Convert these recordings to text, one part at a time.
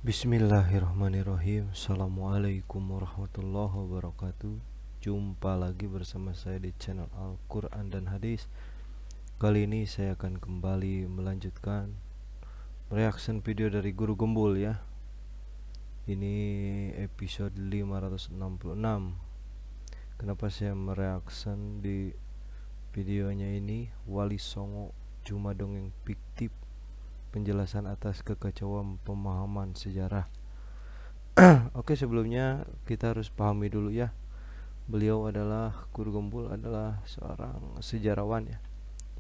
Bismillahirrahmanirrahim. Assalamualaikum warahmatullahi wabarakatuh. Jumpa lagi bersama saya di channel Al-Quran dan Hadis. Kali ini saya akan kembali melanjutkan reaction video dari Guru Gembul ya. Ini episode 566. Kenapa saya mereaction di videonya ini? Wali Songo cuma dongeng fiktif, penjelasan atas kekacauan pemahaman sejarah. Oke, sebelumnya kita harus pahami dulu ya. Beliau adalah Guru Gembul adalah seorang sejarawan ya,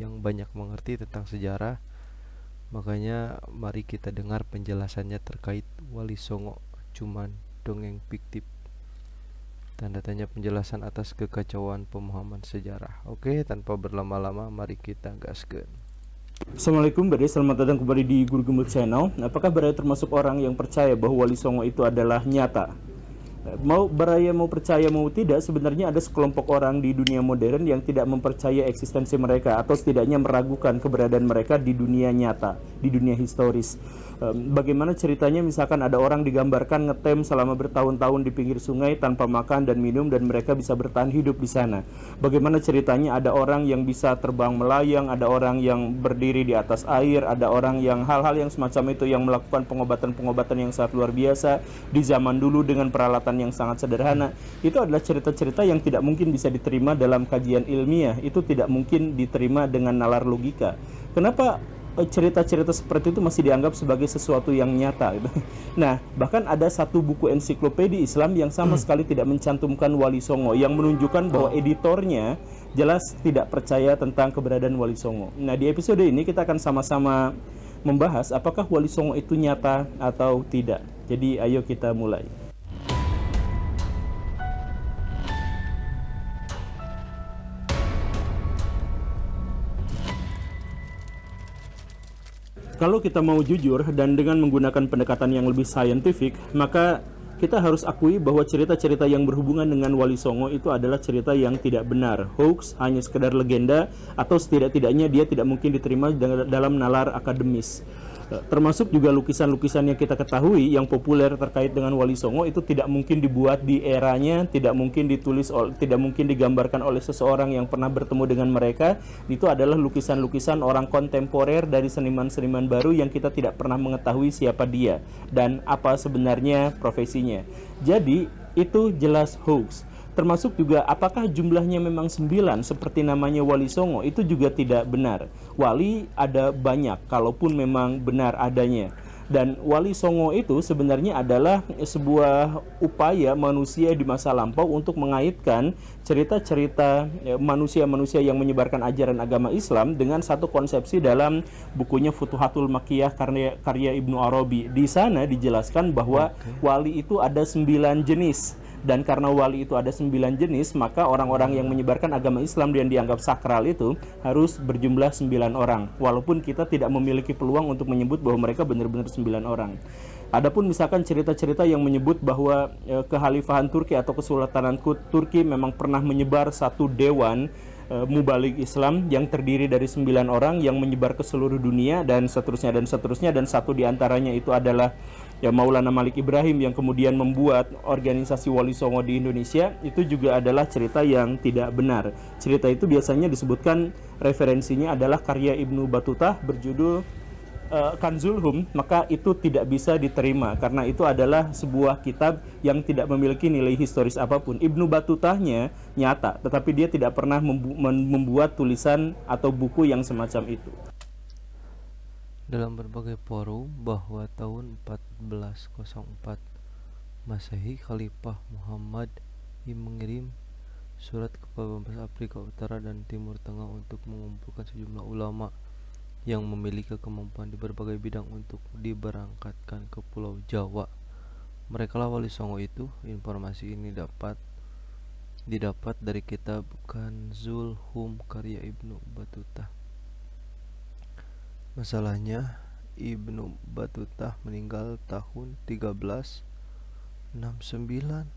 yang banyak mengerti tentang sejarah. Makanya mari kita dengar penjelasannya terkait Wali Songo cuman dongeng fiktif. Tanda tanya penjelasan atas kekacauan pemahaman sejarah. Oke, tanpa berlama-lama mari kita gaskeun. Assalamualaikum Bade, selamat datang kembali di Guru Gembul Channel. Apakah Bade termasuk orang yang percaya bahwa Wali Songo itu adalah nyata? Mau percaya mau tidak, sebenarnya ada sekelompok orang di dunia modern yang tidak mempercaya eksistensi mereka, atau setidaknya meragukan keberadaan mereka di dunia nyata, di dunia historis. Bagaimana ceritanya misalkan ada orang digambarkan ngetem selama bertahun-tahun di pinggir sungai tanpa makan dan minum, dan mereka bisa bertahan hidup di sana. Bagaimana ceritanya ada orang yang bisa terbang melayang, ada orang yang berdiri di atas air, ada orang yang hal-hal yang semacam itu, yang melakukan pengobatan-pengobatan yang sangat luar biasa di zaman dulu dengan peralatan yang sangat sederhana. Itu adalah cerita-cerita yang tidak mungkin bisa diterima dalam kajian ilmiah, itu tidak mungkin diterima dengan nalar logika. Kenapa cerita-cerita seperti itu masih dianggap sebagai sesuatu yang nyata gitu? Nah, bahkan ada satu buku ensiklopedi Islam yang sama sekali tidak mencantumkan Wali Songo, yang menunjukkan bahwa editornya jelas tidak percaya tentang keberadaan Wali Songo. Nah, di episode ini kita akan sama-sama membahas apakah Wali Songo itu nyata atau tidak. Jadi ayo kita mulai. Kalau kita mau jujur dan dengan menggunakan pendekatan yang lebih saintifik, maka kita harus akui bahwa cerita-cerita yang berhubungan dengan Wali Songo itu adalah cerita yang tidak benar, hoax, hanya sekedar legenda, atau setidak-tidaknya dia tidak mungkin diterima dalam nalar akademis. Termasuk juga lukisan-lukisan yang kita ketahui yang populer terkait dengan Wali Songo itu tidak mungkin dibuat di eranya, tidak mungkin ditulis, tidak mungkin digambarkan oleh seseorang yang pernah bertemu dengan mereka. Itu adalah lukisan-lukisan orang kontemporer dari seniman-seniman baru yang kita tidak pernah mengetahui siapa dia dan apa sebenarnya profesinya. Jadi itu jelas hoax. Termasuk juga apakah jumlahnya memang 9 seperti namanya Wali Songo, itu juga tidak benar. Wali ada banyak, kalaupun memang benar adanya. Dan Wali Songo itu sebenarnya adalah sebuah upaya manusia di masa lampau untuk mengaitkan cerita-cerita manusia-manusia yang menyebarkan ajaran agama Islam dengan satu konsepsi dalam bukunya Futuhatul Makkiyah karya Ibnu Arabi. Di sana dijelaskan bahwa wali itu ada 9 jenis. Dan karena wali itu ada 9 jenis, maka orang-orang yang menyebarkan agama Islam yang dianggap sakral itu harus berjumlah 9 orang. Walaupun kita tidak memiliki peluang untuk menyebut bahwa mereka benar-benar 9 orang. Adapun misalkan cerita-cerita yang menyebut bahwa kekhalifahan Turki atau kesultanan Turki memang pernah menyebar satu dewan mubalik Islam yang terdiri dari 9 orang yang menyebar ke seluruh dunia, dan seterusnya dan seterusnya, dan satu diantaranya itu adalah Maulana Malik Ibrahim yang kemudian membuat organisasi Wali Songo di Indonesia. Itu juga adalah cerita yang tidak benar. Cerita itu biasanya disebutkan referensinya adalah karya Ibnu Batutah berjudul Kanzul Hum, maka itu tidak bisa diterima karena itu adalah sebuah kitab yang tidak memiliki nilai historis apapun. Ibnu Batutahnya nyata, tetapi dia tidak pernah membuat tulisan atau buku yang semacam itu. Dalam berbagai forum bahwa tahun 1404 Masehi, Khalifah Muhammad I mengirim surat kepada bangsa Afrika Utara dan Timur Tengah untuk mengumpulkan sejumlah ulama yang memiliki kemampuan di berbagai bidang untuk diberangkatkan ke Pulau Jawa. Mereka lah Wali Songo itu. Informasi ini didapat dari kitab Kanzul Hum karya Ibnu Batutah. Masalahnya, Ibnu Batutah meninggal tahun 1369.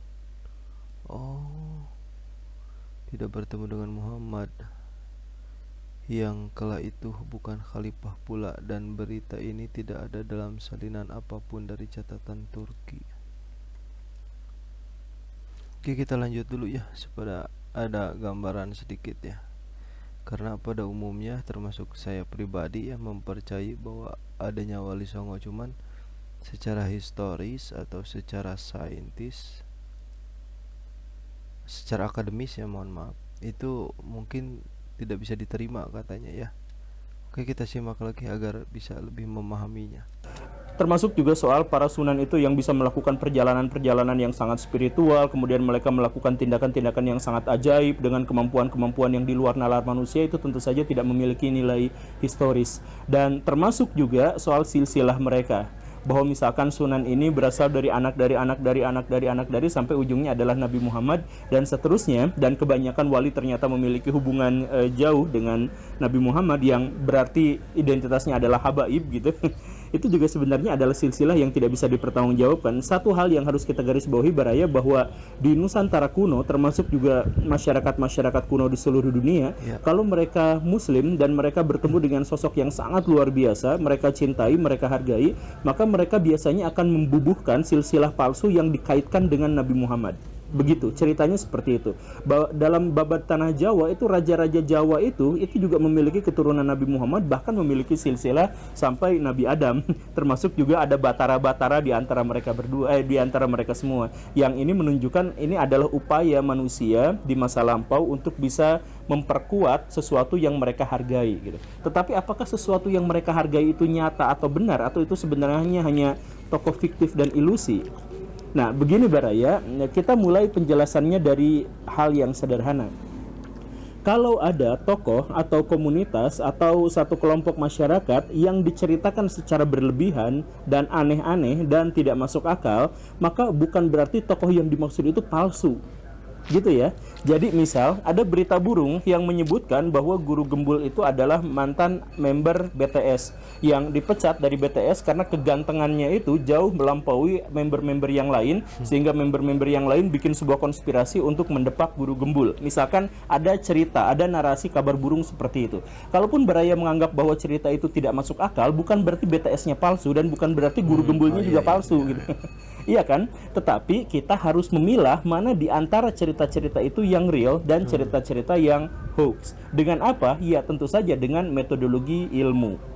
Oh, tidak bertemu dengan Muhammad. yang kala itu bukan khalifah pula, dan berita ini tidak ada dalam salinan apapun dari catatan Turki. Oke, kita lanjut dulu ya, supaya ada gambaran sedikit ya. Karena pada umumnya termasuk saya pribadi yang mempercayai bahwa adanya Wali Songo, cuman secara historis atau secara saintis, secara akademis ya, mohon maaf, itu mungkin tidak bisa diterima katanya ya. Oke, kita simak lagi agar bisa lebih memahaminya. Termasuk juga soal para sunan itu yang bisa melakukan perjalanan-perjalanan yang sangat spiritual, kemudian mereka melakukan tindakan-tindakan yang sangat ajaib dengan kemampuan-kemampuan yang di luar nalar manusia, itu tentu saja tidak memiliki nilai historis. Dan termasuk juga soal silsilah mereka, bahwa misalkan sunan ini berasal dari anak dari sampai ujungnya adalah Nabi Muhammad dan seterusnya, dan kebanyakan wali ternyata memiliki hubungan jauh dengan Nabi Muhammad yang berarti identitasnya adalah habaib gitu. Itu juga sebenarnya adalah silsilah yang tidak bisa dipertanggungjawabkan. Satu hal yang harus kita garis bawahi Baraya, bahwa di Nusantara kuno, termasuk juga masyarakat-masyarakat kuno di seluruh dunia, kalau mereka muslim dan mereka bertemu dengan sosok yang sangat luar biasa, mereka cintai, mereka hargai, maka mereka biasanya akan membubuhkan silsilah palsu yang dikaitkan dengan Nabi Muhammad. Begitu ceritanya, seperti itu. Dalam babat tanah Jawa itu, raja-raja Jawa itu juga memiliki keturunan Nabi Muhammad, bahkan memiliki silsilah sampai Nabi Adam. Termasuk juga ada batara-batara di antara mereka berdua, di antara mereka semua. Yang ini menunjukkan ini adalah upaya manusia di masa lampau untuk bisa memperkuat sesuatu yang mereka hargai gitu. Tetapi apakah sesuatu yang mereka hargai itu nyata atau benar, atau itu sebenarnya hanya tokoh fiktif dan ilusi? Nah, begini Baraya, kita mulai penjelasannya dari hal yang sederhana. Kalau ada tokoh atau komunitas atau satu kelompok masyarakat yang diceritakan secara berlebihan dan aneh-aneh dan tidak masuk akal, maka bukan berarti tokoh yang dimaksud itu palsu. Gitu ya. Jadi misal ada berita burung yang menyebutkan bahwa Guru Gembul itu adalah mantan member BTS yang dipecat dari BTS karena kegantengannya itu jauh melampaui member-member yang lain, sehingga member-member yang lain bikin sebuah konspirasi untuk mendepak Guru Gembul. Misalkan ada cerita, ada narasi kabar burung seperti itu. Kalaupun Baraya menganggap bahwa cerita itu tidak masuk akal, bukan berarti BTS-nya palsu dan bukan berarti Guru Gembulnya juga palsu gitu. Iya kan? Tetapi kita harus memilah mana di antara cerita-cerita itu yang real dan cerita-cerita yang hoax. Dengan apa? Ya tentu saja dengan metodologi ilmu.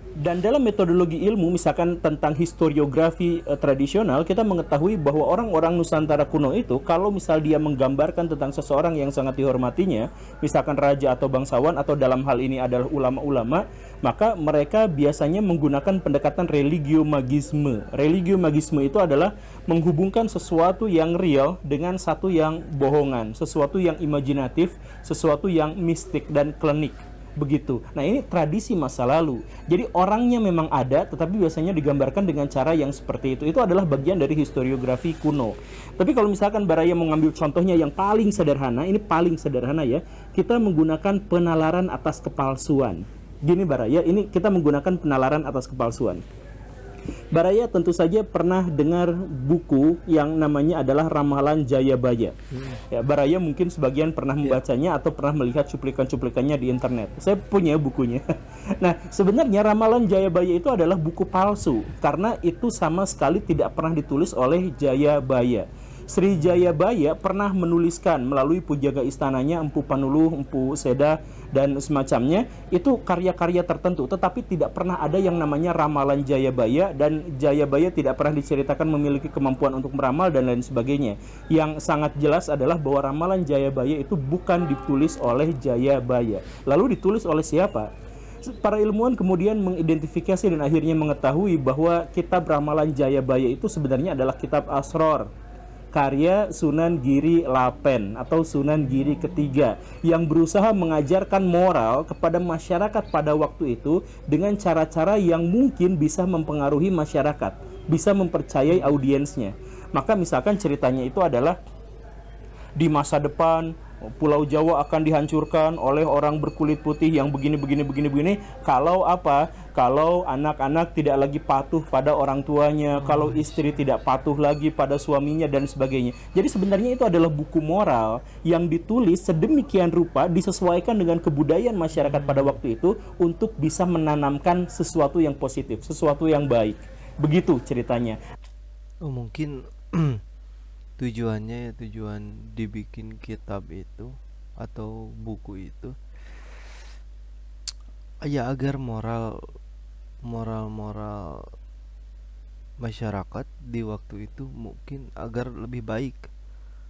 Dan dalam metodologi ilmu, misalkan tentang historiografi tradisional, kita mengetahui bahwa orang-orang Nusantara kuno itu, kalau misal dia menggambarkan tentang seseorang yang sangat dihormatinya, misalkan raja atau bangsawan, atau dalam hal ini adalah ulama-ulama, maka mereka biasanya menggunakan pendekatan religiomagisme. Religiomagisme itu adalah menghubungkan sesuatu yang real dengan satu yang bohongan, sesuatu yang imajinatif, sesuatu yang mistik dan klinik. Begitu. Nah, ini tradisi masa lalu. Jadi orangnya memang ada, tetapi biasanya digambarkan dengan cara yang seperti itu. Itu adalah bagian dari historiografi kuno. Tapi kalau misalkan Baraya mengambil contohnya yang paling sederhana, ini paling sederhana ya, kita menggunakan penalaran atas kepalsuan. Gini Baraya, ini kita menggunakan penalaran atas kepalsuan. Baraya tentu saja pernah dengar buku yang namanya adalah Ramalan Jayabaya. Ya, Baraya mungkin sebagian pernah membacanya atau pernah melihat cuplikan-cuplikannya di internet. Saya punya bukunya. Nah, sebenarnya Ramalan Jayabaya itu adalah buku palsu karena itu sama sekali tidak pernah ditulis oleh Jayabaya. Sri Jayabaya pernah menuliskan melalui pujaga istananya, Empu Panuluh, Empu Seda, dan semacamnya, itu karya-karya tertentu, tetapi tidak pernah ada yang namanya Ramalan Jayabaya, dan Jayabaya tidak pernah diceritakan memiliki kemampuan untuk meramal dan lain sebagainya. Yang sangat jelas adalah bahwa Ramalan Jayabaya itu bukan ditulis oleh Jayabaya. Lalu ditulis oleh siapa? Para ilmuwan kemudian mengidentifikasi dan akhirnya mengetahui bahwa kitab Ramalan Jayabaya itu sebenarnya adalah kitab Asror, karya Sunan Giri Lapen atau Sunan Giri ketiga, yang berusaha mengajarkan moral kepada masyarakat pada waktu itu dengan cara-cara yang mungkin bisa mempengaruhi masyarakat, bisa mempercayai audiensnya. Maka misalkan ceritanya itu adalah di masa depan Pulau Jawa akan dihancurkan oleh orang berkulit putih yang begini. Kalau apa? Kalau anak-anak tidak lagi patuh pada orang tuanya, kalau istri tidak patuh lagi pada suaminya dan sebagainya. Jadi sebenarnya itu adalah buku moral yang ditulis sedemikian rupa disesuaikan dengan kebudayaan masyarakat pada waktu itu untuk bisa menanamkan sesuatu yang positif, sesuatu yang baik. Begitu ceritanya. Oh, mungkin tujuan dibikin kitab itu atau buku itu ya agar moral masyarakat di waktu itu mungkin agar lebih baik,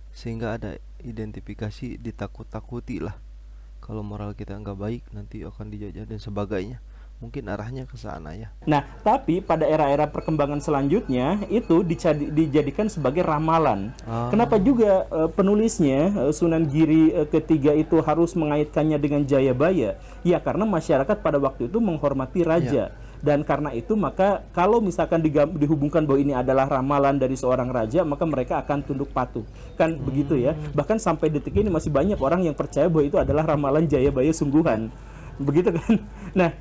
sehingga ada identifikasi, ditakut-takuti lah kalau moral kita nggak baik nanti akan dijajah dan sebagainya. Mungkin arahnya ke sana ya. Nah, tapi pada era-era perkembangan selanjutnya itu dijadikan sebagai ramalan. Kenapa juga penulisnya Sunan Giri ketiga itu harus mengaitkannya dengan Jayabaya? Ya karena masyarakat pada waktu itu menghormati raja. Dan karena itu maka kalau misalkan dihubungkan bahwa ini adalah ramalan dari seorang raja, maka mereka akan tunduk patuh. Kan begitu ya. Bahkan sampai detik ini masih banyak orang yang percaya bahwa itu adalah ramalan Jayabaya sungguhan. Begitu kan? Nah,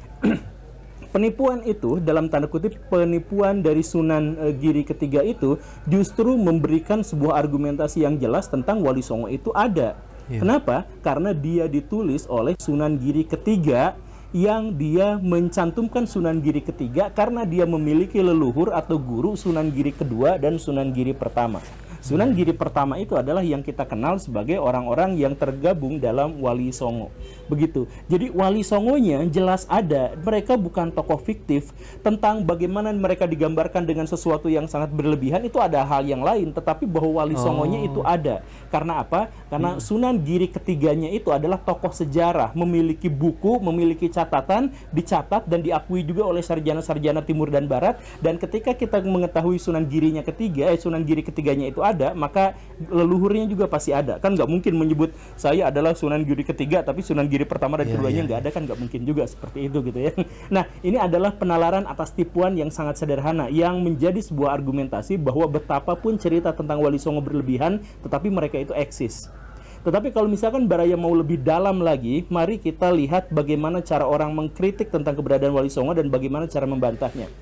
penipuan itu, dalam tanda kutip penipuan dari Sunan Giri ketiga itu justru memberikan sebuah argumentasi yang jelas tentang Wali Songo itu ada. Kenapa? Karena dia ditulis oleh Sunan Giri ketiga, yang dia mencantumkan Sunan Giri ketiga karena dia memiliki leluhur atau guru Sunan Giri kedua dan Sunan Giri pertama. Sunan Giri pertama itu adalah yang kita kenal sebagai orang-orang yang tergabung dalam Wali Songo. Begitu. Jadi Wali Songonya jelas ada. Mereka bukan tokoh fiktif. Tentang bagaimana mereka digambarkan dengan sesuatu yang sangat berlebihan itu ada hal yang lain. Tetapi bahwa Wali Songonya itu ada. Karena apa? Karena Sunan Giri ketiganya itu adalah tokoh sejarah. Memiliki buku, memiliki catatan, dicatat dan diakui juga oleh sarjana-sarjana Timur dan Barat. Dan ketika kita mengetahui Sunan Girinya ketiga, Sunan Giri ketiganya itu ada, maka leluhurnya juga pasti ada. Kan nggak mungkin menyebut saya adalah Sunan Giri ketiga tapi Sunan Giri pertama dan keduanya nggak ada, kan nggak mungkin juga seperti itu gitu ya. Nah, ini adalah penalaran atas tipuan yang sangat sederhana yang menjadi sebuah argumentasi bahwa betapapun cerita tentang Wali Songo berlebihan, tetapi mereka itu eksis. Tetapi kalau misalkan Baraya mau lebih dalam lagi, mari kita lihat bagaimana cara orang mengkritik tentang keberadaan Wali Songo dan bagaimana cara membantahnya.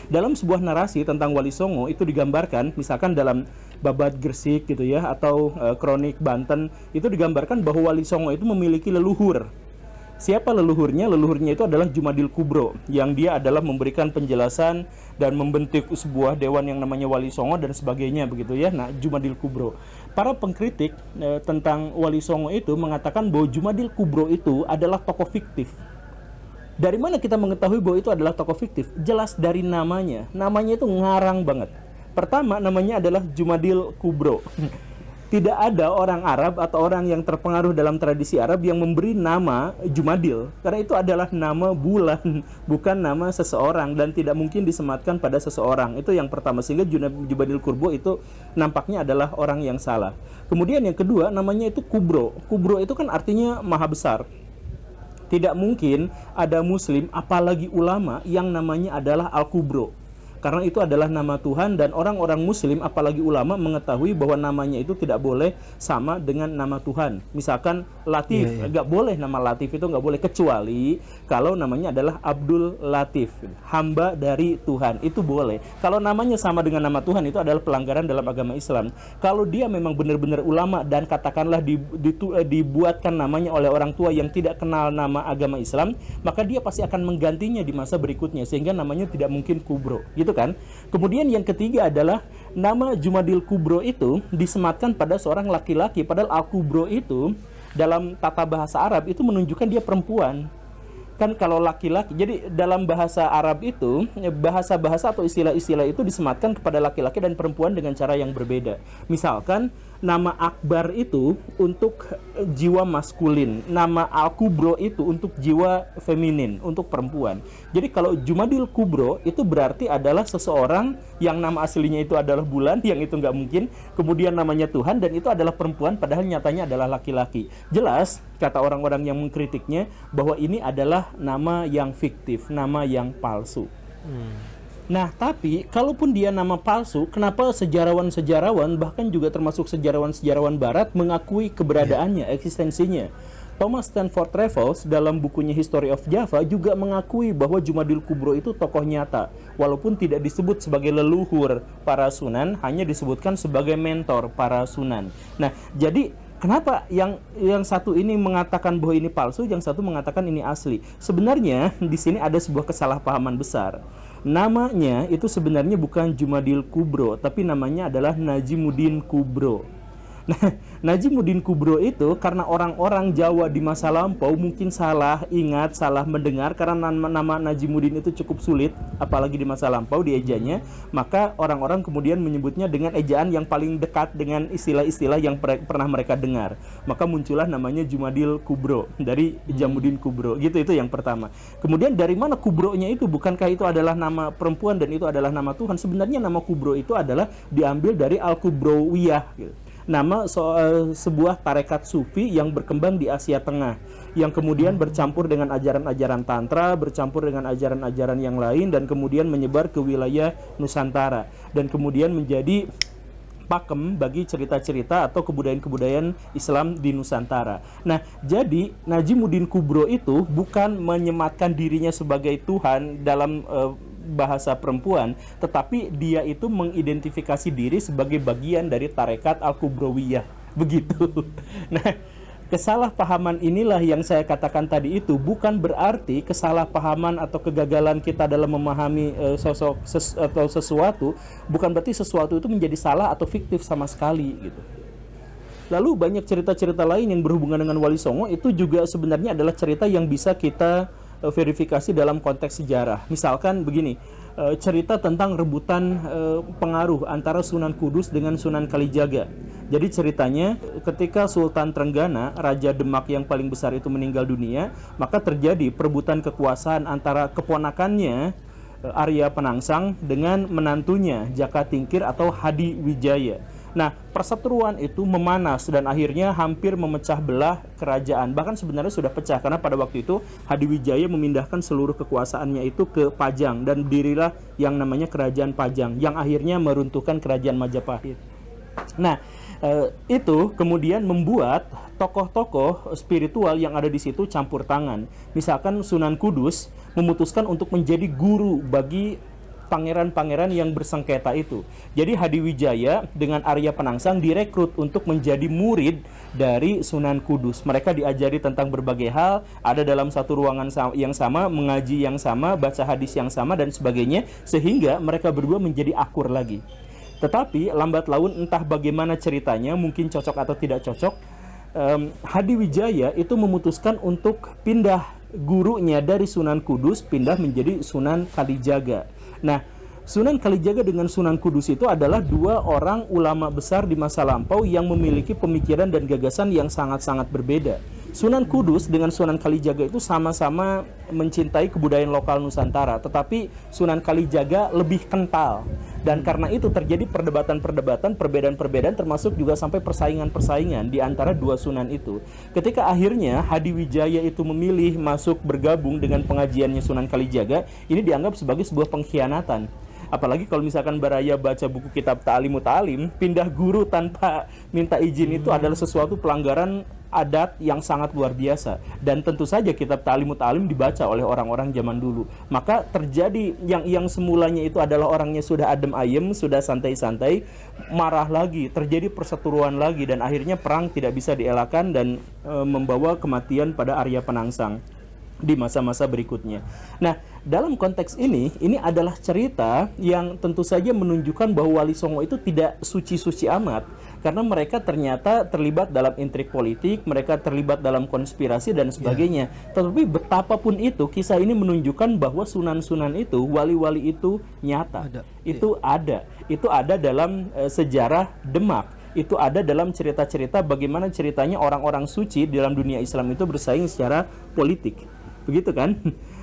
Dalam sebuah narasi tentang Wali Songo itu digambarkan, misalkan dalam Babad Gresik gitu ya, atau Kronik Banten, itu digambarkan bahwa Wali Songo itu memiliki leluhur. Siapa leluhurnya? Leluhurnya itu adalah Jumadil Kubro, yang dia adalah memberikan penjelasan dan membentuk sebuah dewan yang namanya Wali Songo dan sebagainya begitu ya. Nah, Jumadil Kubro. Para pengkritik tentang Wali Songo itu mengatakan bahwa Jumadil Kubro itu adalah tokoh fiktif. Dari mana kita mengetahui bahwa itu adalah tokoh fiktif? Jelas dari namanya. Namanya itu ngarang banget. Pertama, namanya adalah Jumadil Kubro. Tidak ada orang Arab atau orang yang terpengaruh dalam tradisi Arab yang memberi nama Jumadil. Karena itu adalah nama bulan, bukan nama seseorang, dan tidak mungkin disematkan pada seseorang. Itu yang pertama, sehingga Jumadil Kubro itu nampaknya adalah orang yang salah. Kemudian yang kedua, namanya itu Kubro. Kubro itu kan artinya maha besar. Tidak mungkin ada muslim, apalagi ulama, yang namanya adalah Al-Kubro. Karena itu adalah nama Tuhan, dan orang-orang muslim, apalagi ulama, mengetahui bahwa namanya itu tidak boleh sama dengan nama Tuhan. Misalkan Latif, nggak boleh nama Latif itu nggak boleh, kecuali kalau namanya adalah Abdul Latif, hamba dari Tuhan, itu boleh. Kalau namanya sama dengan nama Tuhan, itu adalah pelanggaran dalam agama Islam. Kalau dia memang benar-benar ulama dan katakanlah dibuatkan namanya oleh orang tua yang tidak kenal nama agama Islam, maka dia pasti akan menggantinya di masa berikutnya, sehingga namanya tidak mungkin Kubro, gitu kan? Kemudian yang ketiga adalah nama Jumadil Kubro itu disematkan pada seorang laki-laki, padahal Al-Kubro itu dalam tata bahasa Arab itu menunjukkan dia perempuan. Kan kalau laki-laki, jadi dalam bahasa Arab itu bahasa-bahasa atau istilah-istilah itu disematkan kepada laki-laki dan perempuan dengan cara yang berbeda. Misalkan nama Akbar itu untuk jiwa maskulin, nama Al-Kubro itu untuk jiwa feminin, untuk perempuan. Jadi kalau Jumadil Kubro itu berarti adalah seseorang yang nama aslinya itu adalah bulan, yang itu nggak mungkin, kemudian namanya Tuhan, dan itu adalah perempuan, padahal nyatanya adalah laki-laki. Jelas, kata orang-orang yang mengkritiknya, bahwa ini adalah nama yang fiktif, nama yang palsu. Nah, tapi kalaupun dia nama palsu, kenapa sejarawan-sejarawan bahkan juga termasuk sejarawan-sejarawan barat mengakui keberadaannya, eksistensinya? Thomas Stanford Raffles dalam bukunya History of Java juga mengakui bahwa Jumadil Kubro itu tokoh nyata, walaupun tidak disebut sebagai leluhur para sunan, hanya disebutkan sebagai mentor para sunan. Nah, jadi kenapa yang satu ini mengatakan bahwa ini palsu, yang satu mengatakan ini asli? Sebenarnya di sini ada sebuah kesalahpahaman besar. Namanya itu sebenarnya bukan Jumadil Kubro, tapi namanya adalah Najimuddin Kubro. Nah, Najimuddin Kubro itu karena orang-orang Jawa di masa lampau mungkin salah ingat, salah mendengar karena nama Najimuddin itu cukup sulit, apalagi di masa lampau diejanya, maka orang-orang kemudian menyebutnya dengan ejaan yang paling dekat dengan istilah-istilah yang pernah mereka dengar. Maka muncullah namanya Jumadil Kubro dari Jamuddin Kubro. Gitu, itu yang pertama. Kemudian dari mana Kubronya itu? Bukankah itu adalah nama perempuan dan itu adalah nama Tuhan? Sebenarnya nama Kubro itu adalah diambil dari Al-Kubrowiyah gitu. Nama sebuah tarekat sufi yang berkembang di Asia Tengah, yang kemudian bercampur dengan ajaran-ajaran tantra, bercampur dengan ajaran-ajaran yang lain, dan kemudian menyebar ke wilayah Nusantara, dan kemudian menjadi pakem bagi cerita-cerita atau kebudayaan-kebudayaan Islam di Nusantara. Nah, jadi Najimuddin Kubro itu bukan menyematkan dirinya sebagai Tuhan dalam bahasa perempuan, tetapi dia itu mengidentifikasi diri sebagai bagian dari tarekat Al-Kubrowiyah. Begitu. Nah, kesalahpahaman inilah yang saya katakan tadi itu bukan berarti kesalahpahaman atau kegagalan kita dalam memahami atau sesuatu, bukan berarti sesuatu itu menjadi salah atau fiktif sama sekali gitu. Lalu banyak cerita-cerita lain yang berhubungan dengan Wali Songo itu juga sebenarnya adalah cerita yang bisa kita verifikasi dalam konteks sejarah. Misalkan begini, cerita tentang rebutan pengaruh antara Sunan Kudus dengan Sunan Kalijaga. Jadi ceritanya ketika Sultan Trenggana, Raja Demak yang paling besar itu meninggal dunia, maka terjadi perebutan kekuasaan antara keponakannya Arya Penangsang dengan menantunya Jaka Tingkir atau Hadi Wijaya. Nah, perseteruan itu memanas dan akhirnya hampir memecah belah kerajaan. Bahkan sebenarnya sudah pecah karena pada waktu itu Hadi Wijaya memindahkan seluruh kekuasaannya itu ke Pajang dan dirilah yang namanya Kerajaan Pajang yang akhirnya meruntuhkan Kerajaan Majapahit. Nah, itu kemudian membuat tokoh-tokoh spiritual yang ada di situ campur tangan. Misalkan Sunan Kudus memutuskan untuk menjadi guru bagi pangeran-pangeran yang bersengketa itu. Jadi Hadi Wijaya dengan Arya Penangsang direkrut untuk menjadi murid dari Sunan Kudus. Mereka diajari tentang berbagai hal, ada dalam satu ruangan yang sama, mengaji yang sama, baca hadis yang sama dan sebagainya, sehingga mereka berdua menjadi akur lagi. Tetapi lambat laun entah bagaimana ceritanya, mungkin cocok atau tidak cocok, Hadi Wijaya itu memutuskan untuk pindah gurunya dari Sunan Kudus, pindah menjadi Sunan Kalijaga. Nah, Sunan Kalijaga dengan Sunan Kudus itu adalah dua orang ulama besar di masa lampau yang memiliki pemikiran dan gagasan yang sangat-sangat berbeda. Sunan Kudus dengan Sunan Kalijaga itu sama-sama mencintai kebudayaan lokal Nusantara, tetapi Sunan Kalijaga lebih kental. Dan karena itu terjadi perdebatan-perdebatan, perbedaan-perbedaan, termasuk juga sampai persaingan-persaingan di antara dua sunan itu. Ketika akhirnya Hadi Wijaya itu memilih masuk bergabung dengan pengajiannya Sunan Kalijaga, ini dianggap sebagai sebuah pengkhianatan. Apalagi kalau misalkan Baraya baca buku kitab Ta'limu Ta'lim, pindah guru tanpa minta izin itu adalah sesuatu pelanggaran adat yang sangat luar biasa. Dan tentu saja kitab Ta'limu Ta'lim dibaca oleh orang-orang zaman dulu. Maka terjadi yang semulanya itu adalah orangnya sudah adem ayem, sudah santai-santai, marah lagi, terjadi perseteruan lagi, dan akhirnya perang tidak bisa dielakkan dan membawa kematian pada Arya Penangsang di masa-masa berikutnya. Nah, dalam konteks ini adalah cerita yang tentu saja menunjukkan bahwa Wali Songo itu tidak suci-suci amat, karena mereka ternyata terlibat dalam intrik politik, mereka terlibat dalam konspirasi dan sebagainya. Tetapi betapapun itu, kisah ini menunjukkan bahwa sunan-sunan itu, wali-wali itu nyata. Itu ada dalam sejarah Demak. Itu ada dalam cerita-cerita bagaimana ceritanya orang-orang suci dalam dunia Islam itu bersaing secara politik. Begitu kan?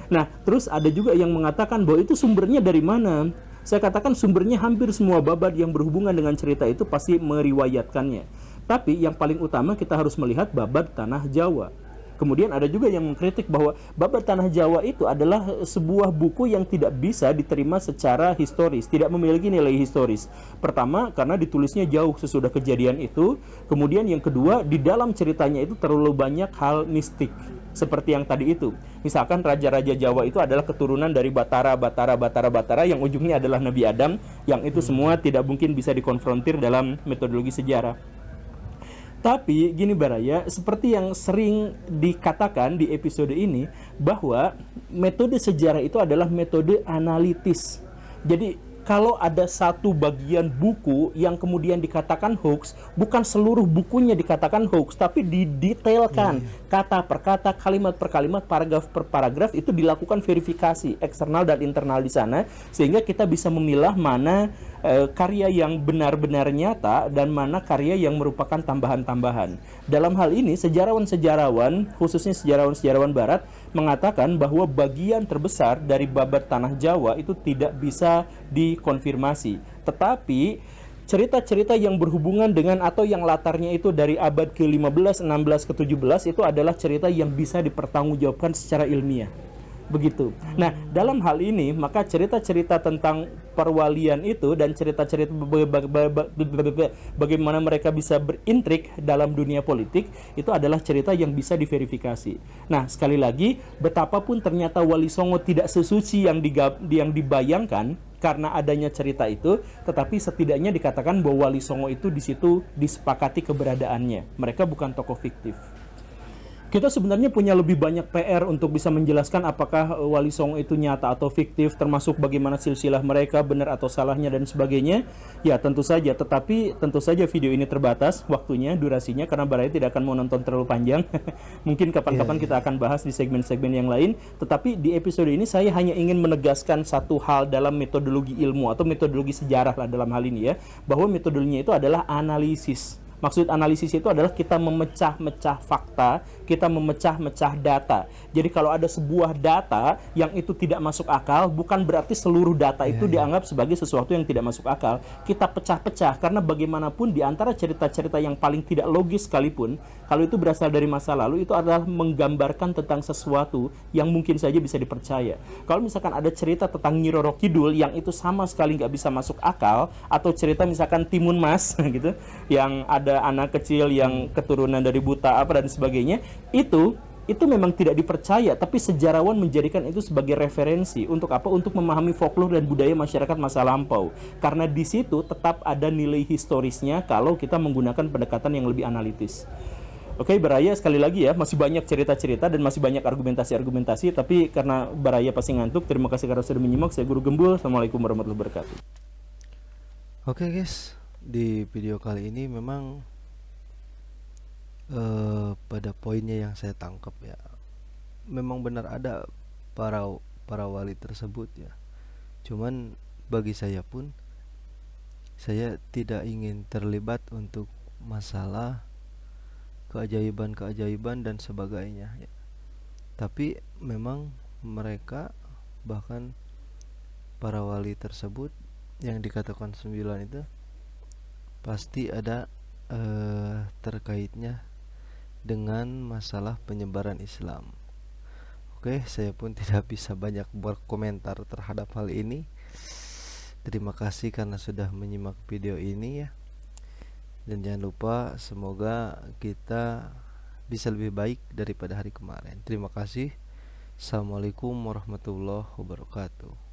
Nah, terus ada juga yang mengatakan bahwa itu sumbernya dari mana? Saya katakan sumbernya hampir semua babad yang berhubungan dengan cerita itu pasti meriwayatkannya. Tapi yang paling utama kita harus melihat babad Tanah Jawa. Kemudian ada juga yang mengkritik bahwa Babat Tanah Jawa itu adalah sebuah buku yang tidak bisa diterima secara historis, tidak memiliki nilai historis. Pertama, karena ditulisnya jauh sesudah kejadian itu. Kemudian yang kedua, di dalam ceritanya itu terlalu banyak hal mistik. Seperti yang tadi itu. Misalkan raja-raja Jawa itu adalah keturunan dari Batara yang ujungnya adalah Nabi Adam, yang itu semua tidak mungkin bisa dikonfrontir dalam metodologi sejarah. Tapi gini Baraya, seperti yang sering dikatakan di episode ini, bahwa metode sejarah itu adalah metode analitis. Jadi kalau ada satu bagian buku yang kemudian dikatakan hoax, bukan seluruh bukunya dikatakan hoax, tapi didetailkan kata per kata, kalimat per kalimat, paragraf per paragraf, itu dilakukan verifikasi eksternal dan internal di sana, sehingga kita bisa memilah mana karya yang benar-benar nyata dan mana karya yang merupakan tambahan-tambahan. Dalam hal ini, sejarawan-sejarawan, khususnya sejarawan-sejarawan Barat, mengatakan bahwa bagian terbesar dari Babat Tanah Jawa itu tidak bisa dikonfirmasi. Tetapi cerita-cerita yang berhubungan dengan atau yang latarnya itu dari abad ke-15, 16, ke-17 itu adalah cerita yang bisa dipertanggungjawabkan secara ilmiah. Begitu. Nah, dalam hal ini maka cerita-cerita tentang perwalian itu dan cerita-cerita bagaimana mereka bisa berintrik dalam dunia politik itu adalah cerita yang bisa diverifikasi. Nah, sekali lagi, betapapun ternyata Wali Songo tidak sesuci yang dibayangkan karena adanya cerita itu, tetapi setidaknya dikatakan bahwa Wali Songo itu di situ disepakati keberadaannya. Mereka bukan tokoh fiktif. Kita sebenarnya punya lebih banyak PR untuk bisa menjelaskan apakah Wali Songo itu nyata atau fiktif, termasuk bagaimana silsilah mereka, benar atau salahnya, dan sebagainya. Ya, tentu saja. Tetapi tentu saja video ini terbatas waktunya, durasinya, karena Baraya tidak akan mau nonton terlalu panjang. Mungkin kapan-kapan kita akan bahas di segmen-segmen yang lain. Tetapi di episode ini saya hanya ingin menegaskan satu hal dalam metodologi ilmu atau metodologi sejarah lah dalam hal ini ya, bahwa metodologinya itu adalah analisis. Maksud analisis itu adalah kita memecah-mecah fakta, kita memecah-mecah data. Jadi kalau ada sebuah data yang itu tidak masuk akal, bukan berarti seluruh data itu dianggap sebagai sesuatu yang tidak masuk akal. Kita pecah-pecah, karena bagaimanapun di antara cerita-cerita yang paling tidak logis sekalipun, kalau itu berasal dari masa lalu, itu adalah menggambarkan tentang sesuatu yang mungkin saja bisa dipercaya. Kalau misalkan ada cerita tentang Nyi Roro Kidul yang itu sama sekali nggak bisa masuk akal, atau cerita misalkan Timun Mas gitu, yang ada anak kecil yang keturunan dari buta apa dan sebagainya, itu memang tidak dipercaya, tapi sejarawan menjadikan itu sebagai referensi untuk apa? Untuk memahami folklore dan budaya masyarakat masa lampau. Karena di situ tetap ada nilai historisnya kalau kita menggunakan pendekatan yang lebih analitis. Oke, Baraya, sekali lagi ya, masih banyak cerita-cerita dan masih banyak argumentasi-argumentasi, tapi karena Baraya pasti ngantuk, terima kasih karena sudah menyimak. Saya Guru Gembul. Assalamualaikum warahmatullahi wabarakatuh. Oke guys, di video kali ini memang pada poinnya yang saya tangkap ya, memang benar ada para wali tersebut ya. Cuman bagi saya pun, saya tidak ingin terlibat untuk masalah keajaiban dan sebagainya ya. Tapi memang mereka, bahkan para wali tersebut yang dikatakan 9 itu pasti ada terkaitnya dengan masalah penyebaran Islam. Oke, saya pun tidak bisa banyak berkomentar terhadap hal ini. Terima kasih karena sudah menyimak video ini ya. Dan jangan lupa, semoga kita bisa lebih baik daripada hari kemarin. Terima kasih. Assalamualaikum warahmatullahi wabarakatuh.